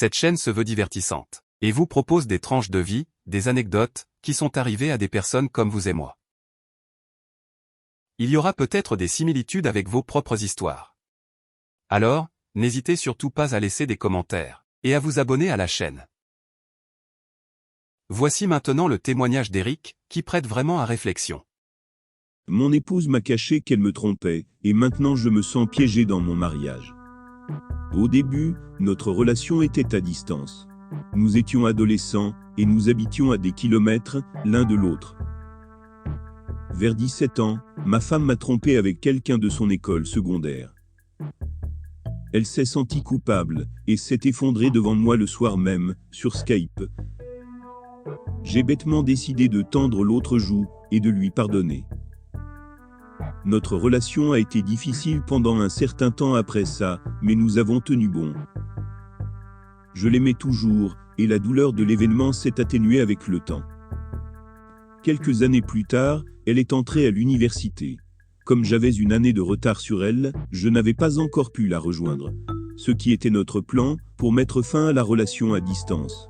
Cette chaîne se veut divertissante et vous propose des tranches de vie, des anecdotes, qui sont arrivées à des personnes comme vous et moi. Il y aura peut-être des similitudes avec vos propres histoires. Alors, n'hésitez surtout pas à laisser des commentaires et à vous abonner à la chaîne. Voici maintenant le témoignage d'Eric, qui prête vraiment à réflexion. Mon épouse m'a caché qu'elle me trompait, et maintenant je me sens piégé dans mon mariage. Au début, notre relation était à distance. Nous étions adolescents, et nous habitions à des kilomètres, l'un de l'autre. Vers 17 ans, ma femme m'a trompé avec quelqu'un de son école secondaire. Elle s'est sentie coupable, et s'est effondrée devant moi le soir même, sur Skype. J'ai bêtement décidé de tendre l'autre joue, et de lui pardonner. Notre relation a été difficile pendant un certain temps après ça, mais nous avons tenu bon. Je l'aimais toujours, et la douleur de l'événement s'est atténuée avec le temps. Quelques années plus tard, elle est entrée à l'université. Comme j'avais une année de retard sur elle, je n'avais pas encore pu la rejoindre. Ce qui était notre plan, pour mettre fin à la relation à distance.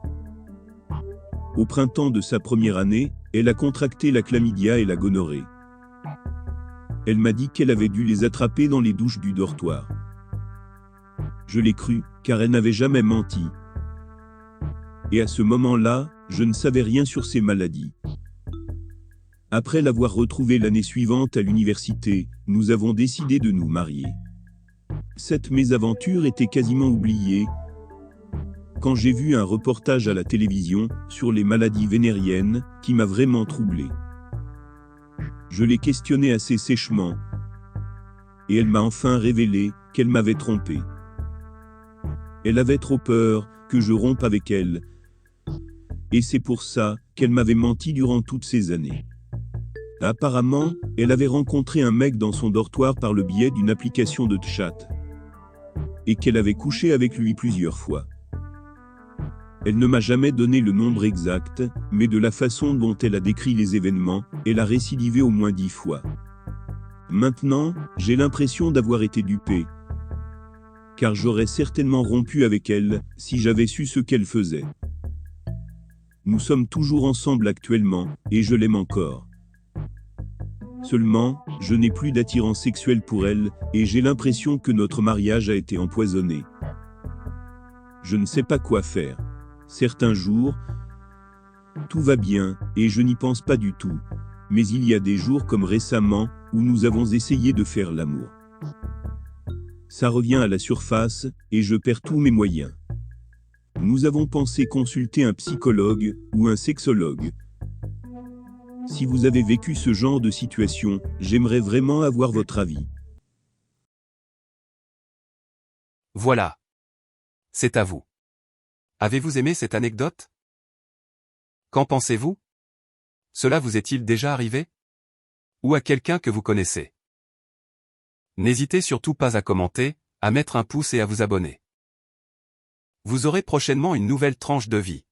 Au printemps de sa première année, elle a contracté la chlamydia et la gonorrhée. Elle m'a dit qu'elle avait dû les attraper dans les douches du dortoir. Je l'ai cru, car elle n'avait jamais menti. Et à ce moment-là, je ne savais rien sur ces maladies. Après l'avoir retrouvée l'année suivante à l'université, nous avons décidé de nous marier. Cette mésaventure était quasiment oubliée, quand j'ai vu un reportage à la télévision, sur les maladies vénériennes, qui m'a vraiment troublé. Je l'ai questionnée assez sèchement, et elle m'a enfin révélé qu'elle m'avait trompé. Elle avait trop peur que je rompe avec elle, et c'est pour ça qu'elle m'avait menti durant toutes ces années. Apparemment, elle avait rencontré un mec dans son dortoir par le biais d'une application de chat, et qu'elle avait couché avec lui plusieurs fois. Elle ne m'a jamais donné le nombre exact, mais de la façon dont elle a décrit les événements, elle a récidivé au moins 10 fois. Maintenant, j'ai l'impression d'avoir été dupé, car j'aurais certainement rompu avec elle, si j'avais su ce qu'elle faisait. Nous sommes toujours ensemble actuellement, et je l'aime encore. Seulement, je n'ai plus d'attirance sexuelle pour elle, et j'ai l'impression que notre mariage a été empoisonné. Je ne sais pas quoi faire. Certains jours, tout va bien, et je n'y pense pas du tout. Mais il y a des jours comme récemment, où nous avons essayé de faire l'amour. Ça revient à la surface, et je perds tous mes moyens. Nous avons pensé consulter un psychologue, ou un sexologue. Si vous avez vécu ce genre de situation, j'aimerais vraiment avoir votre avis. Voilà. C'est à vous. Avez-vous aimé cette anecdote? Qu'en pensez-vous? Cela vous est-il déjà arrivé? Ou à quelqu'un que vous connaissez? N'hésitez surtout pas à commenter, à mettre un pouce et à vous abonner. Vous aurez prochainement une nouvelle tranche de vie.